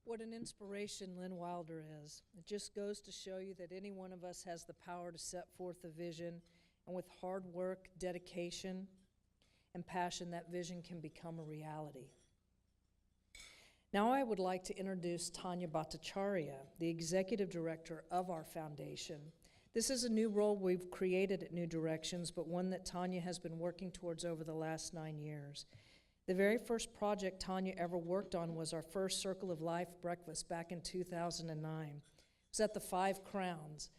What an inspiration Lynn Wilder is. It just goes to show you that any one of us has the power to set forth a vision, and with hard work, dedication, and passion, that vision can become a reality. Now I would like to introduce Tania Bhattacharya, the Executive Director of our foundation. This is a new role we've created at New Directions, but one that Tanya has been working towards over the last 9 years. The very first project Tanya ever worked on was our first Circle of Life breakfast back in 2009. It was at the Five Crowns.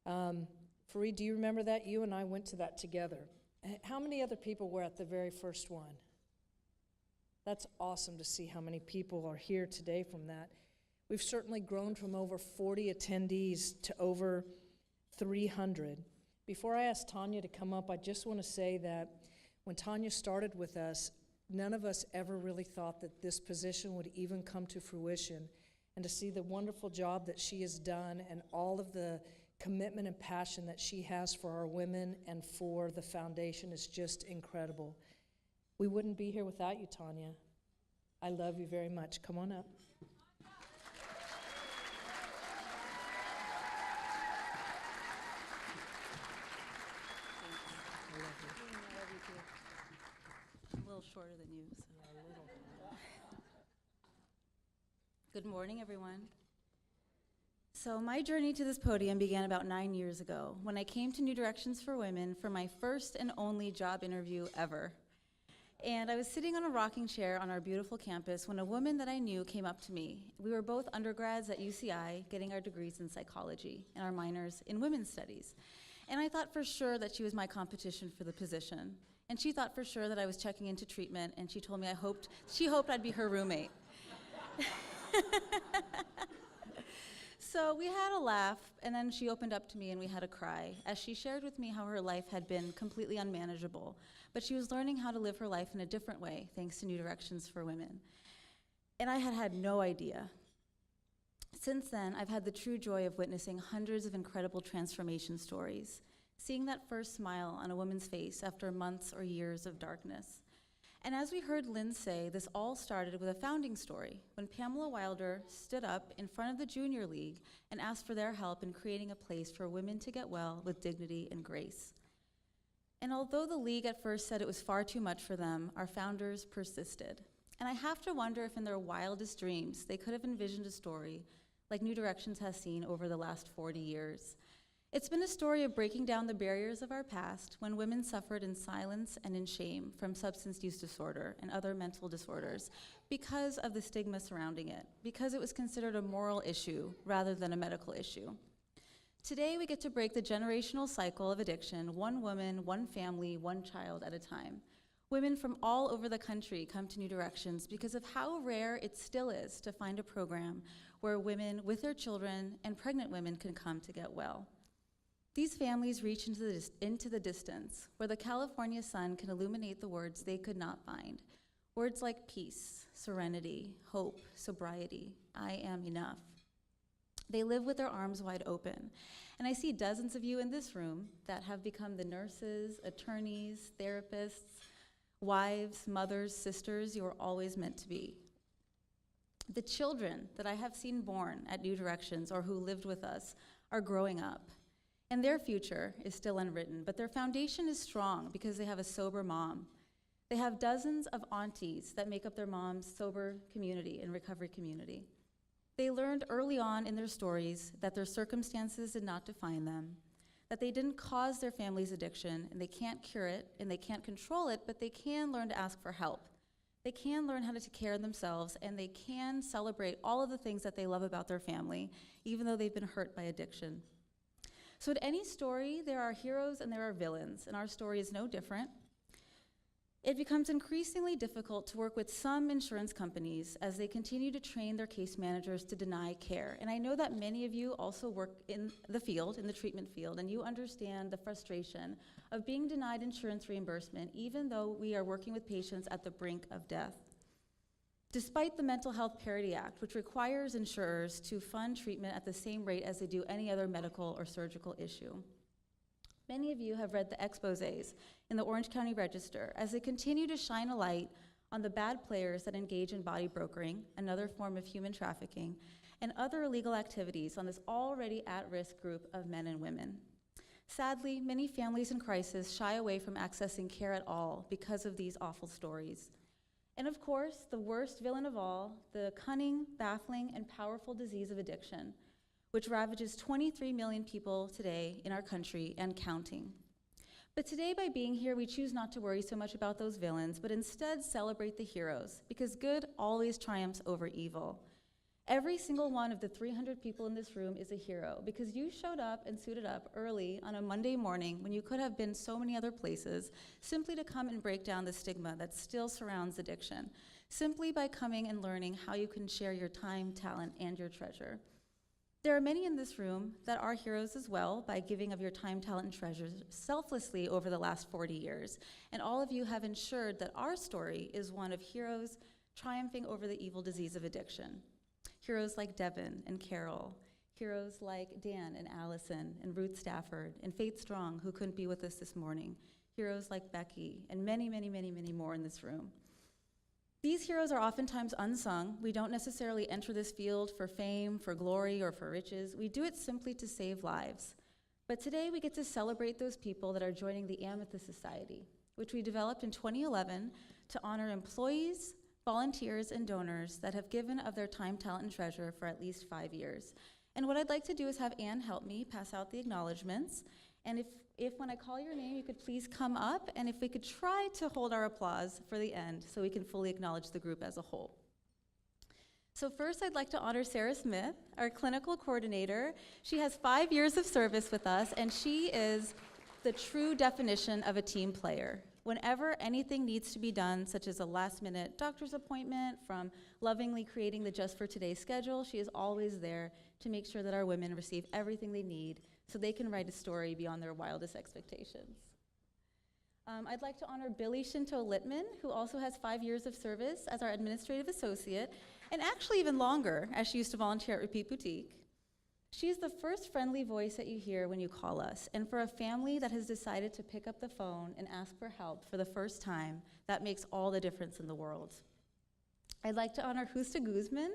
Fareed, do you remember that? You and I went to that together. How many other people were at the very first one? That's awesome to see how many people are here today from that. We've certainly grown from over 40 attendees to over 300. Before I ask Tanya to come up, I just want to say that when Tanya started with us, none of us ever really thought that this position would even come to fruition. And to see the wonderful job that she has done and all of the commitment and passion that she has for our women and for the foundation is just incredible. We wouldn't be here without you, Tanya. I love you very much. Come on up. Shorter than you. So. Good morning, everyone. So my journey to this podium began about 9 years ago when I came to New Directions for Women for my first and only job interview ever. And I was sitting on a rocking chair on our beautiful campus when a woman that I knew came up to me. We were both undergrads at UCI getting our degrees in psychology and our minors in women's studies. And I thought for sure that she was my competition for the position. And she thought for sure that I was checking into treatment, and she told me she hoped I'd be her roommate. So we had a laugh, and then she opened up to me and we had a cry as she shared with me how her life had been completely unmanageable, but she was learning how to live her life in a different way thanks to New Directions for Women. And I had no idea. Since then, I've had the true joy of witnessing hundreds of incredible transformation stories, seeing that first smile on a woman's face after months or years of darkness. And as we heard Lynn say, this all started with a founding story when Pamela Wilder stood up in front of the Junior League and asked for their help in creating a place for women to get well with dignity and grace. And although the league at first said it was far too much for them, our founders persisted. And I have to wonder if in their wildest dreams they could have envisioned a story like New Directions has seen over the last 40 years. It's been a story of breaking down the barriers of our past when women suffered in silence and in shame from substance use disorder and other mental disorders because of the stigma surrounding it, because it was considered a moral issue rather than a medical issue. Today, we get to break the generational cycle of addiction, one woman, one family, one child at a time. Women from all over the country come to New Directions because of how rare it still is to find a program where women with their children and pregnant women can come to get well. These families reach into the distance, where the California sun can illuminate the words they could not find. Words like peace, serenity, hope, sobriety, I am enough. They live with their arms wide open. And I see dozens of you in this room that have become the nurses, attorneys, therapists, wives, mothers, sisters you were always meant to be. The children that I have seen born at New Directions or who lived with us are growing up. And their future is still unwritten, but their foundation is strong because they have a sober mom. They have dozens of aunties that make up their mom's sober community and recovery community. They learned early on in their stories that their circumstances did not define them, that they didn't cause their family's addiction, and they can't cure it, and they can't control it, but they can learn to ask for help. They can learn how to take care of themselves, and they can celebrate all of the things that they love about their family, even though they've been hurt by addiction. So in any story, there are heroes and there are villains, and our story is no different. It becomes increasingly difficult to work with some insurance companies as they continue to train their case managers to deny care. And I know that many of you also work in the field, in the treatment field, and you understand the frustration of being denied insurance reimbursement, even though we are working with patients at the brink of death. Despite the Mental Health Parity Act, which requires insurers to fund treatment at the same rate as they do any other medical or surgical issue. Many of you have read the exposés in the Orange County Register as they continue to shine a light on the bad players that engage in body brokering, another form of human trafficking, and other illegal activities on this already at-risk group of men and women. Sadly, many families in crisis shy away from accessing care at all because of these awful stories. And of course, the worst villain of all, the cunning, baffling, and powerful disease of addiction, which ravages 23 million people today in our country and counting. But today, by being here, we choose not to worry so much about those villains, but instead celebrate the heroes, because good always triumphs over evil. Every single one of the 300 people in this room is a hero, because you showed up and suited up early on a Monday morning when you could have been so many other places, simply to come and break down the stigma that still surrounds addiction, simply by coming and learning how you can share your time, talent, and your treasure. There are many in this room that are heroes as well by giving of your time, talent, and treasures selflessly over the last 40 years. And all of you have ensured that our story is one of heroes triumphing over the evil disease of addiction. Heroes like Devin and Carol, heroes like Dan and Allison and Ruth Stafford and Faith Strong, who couldn't be with us this morning, heroes like Becky, and many, many, many, many more in this room. These heroes are oftentimes unsung. We don't necessarily enter this field for fame, for glory, or for riches. We do it simply to save lives. But today we get to celebrate those people that are joining the Amethyst Society, which we developed in 2011 to honor employees, volunteers, and donors that have given of their time, talent, and treasure for at least 5 years. And what I'd like to do is have Anne help me pass out the acknowledgements. And if when I call your name, you could please come up, and if we could try to hold our applause for the end so we can fully acknowledge the group as a whole. So first, I'd like to honor Sarah Smith, our clinical coordinator. She has 5 years of service with us, and she is the true definition of a team player. Whenever anything needs to be done, such as a last-minute doctor's appointment, from lovingly creating the Just for Today schedule, she is always there to make sure that our women receive everything they need so they can write a story beyond their wildest expectations. I'd like to honor Billy Shinto-Littman, who also has 5 years of service as our administrative associate, and actually even longer, as she used to volunteer at Repeat Boutique. She's the first friendly voice that you hear when you call us, and for a family that has decided to pick up the phone and ask for help for the first time, that makes all the difference in the world. I'd like to honor Justa Guzman,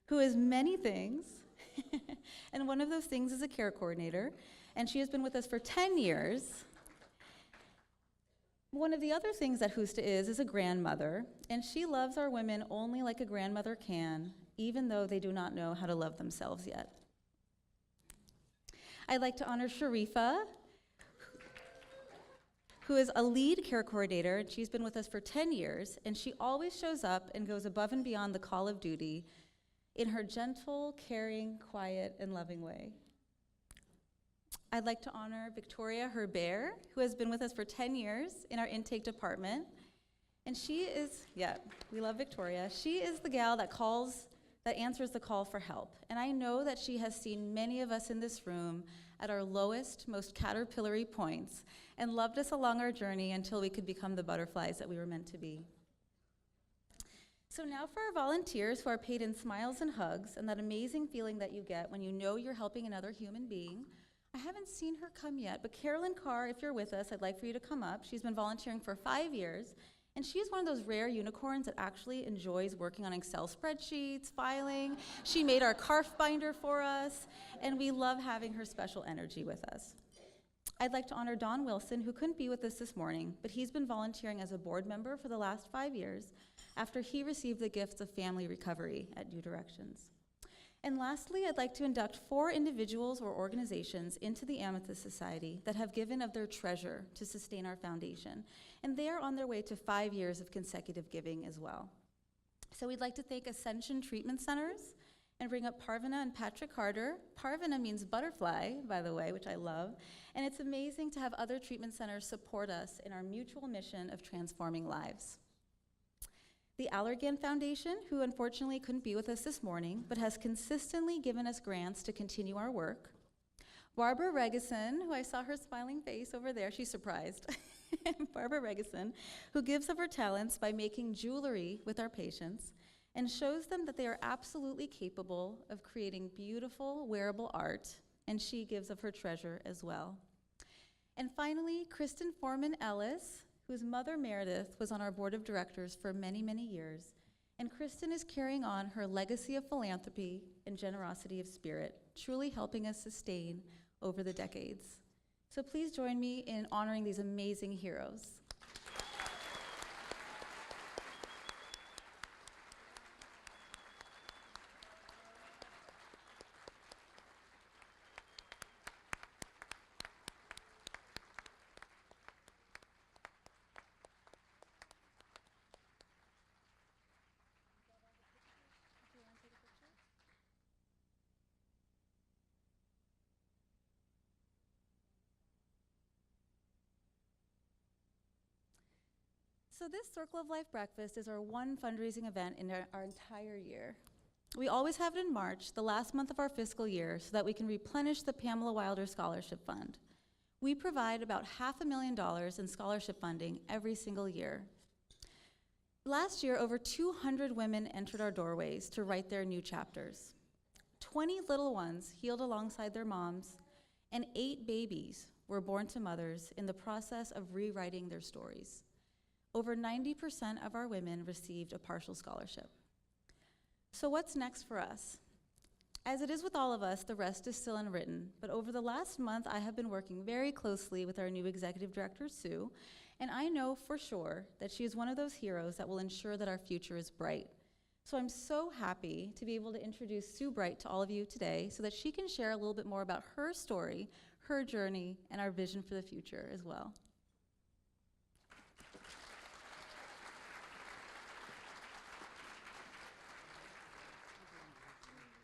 who is many things, and one of those things is a care coordinator, and she has been with us for 10 years. One of the other things that Justa is a grandmother, and she loves our women only like a grandmother can, even though they do not know how to love themselves yet. I'd like to honor Sharifa, who is a lead care coordinator, and she's been with us for 10 years, and she always shows up and goes above and beyond the call of duty in her gentle, caring, quiet, and loving way. I'd like to honor Victoria Herbert, who has been with us for 10 years in our intake department, and she is, we love Victoria. She is the gal that answers the call for help. And I know that she has seen many of us in this room at our lowest, most caterpillary points and loved us along our journey until we could become the butterflies that we were meant to be. So now for our volunteers who are paid in smiles and hugs and that amazing feeling that you get when you know you're helping another human being. I haven't seen her come yet, but Carolyn Carr, if you're with us, I'd like for you to come up. She's been volunteering for 5 years. And she's one of those rare unicorns that actually enjoys working on Excel spreadsheets, filing. She made our CARF binder for us, and we love having her special energy with us. I'd like to honor Don Wilson, who couldn't be with us this morning, but he's been volunteering as a board member for the last 5 years after he received the gifts of family recovery at New Directions. And lastly, I'd like to induct 4 individuals or organizations into the Amethyst Society that have given of their treasure to sustain our foundation. And they are on their way to 5 years of consecutive giving as well. So we'd like to thank Ascension Treatment Centers and bring up Parvana and Patrick Carter. Parvana means butterfly, by the way, which I love. And it's amazing to have other treatment centers support us in our mutual mission of transforming lives. The Allergan Foundation, who unfortunately couldn't be with us this morning, but has consistently given us grants to continue our work. Barbara Regison, who I saw her smiling face over there, she's surprised. Barbara Regison, who gives of her talents by making jewelry with our patients and shows them that they are absolutely capable of creating beautiful, wearable art, and she gives of her treasure as well. And finally, Kristen Foreman Ellis, whose mother Meredith was on our board of directors for many, many years, and Kristen is carrying on her legacy of philanthropy and generosity of spirit, truly helping us sustain over the decades. So please join me in honoring these amazing heroes. So this Circle of Life breakfast is our one fundraising event in our entire year. We always have it in March, the last month of our fiscal year, so that we can replenish the Pamela Wilder Scholarship Fund. We provide about $500,000 in scholarship funding every single year. Last year, over 200 women entered our doorways to write their new chapters. 20 little ones healed alongside their moms, and 8 babies were born to mothers in the process of rewriting their stories. Over 90% of our women received a partial scholarship. So what's next for us? As it is with all of us, the rest is still unwritten, but over the last month, I have been working very closely with our new executive director, Sue, and I know for sure that she is one of those heroes that will ensure that our future is bright. So I'm so happy to be able to introduce Sue Bright to all of you today so that she can share a little bit more about her story, her journey, and our vision for the future as well.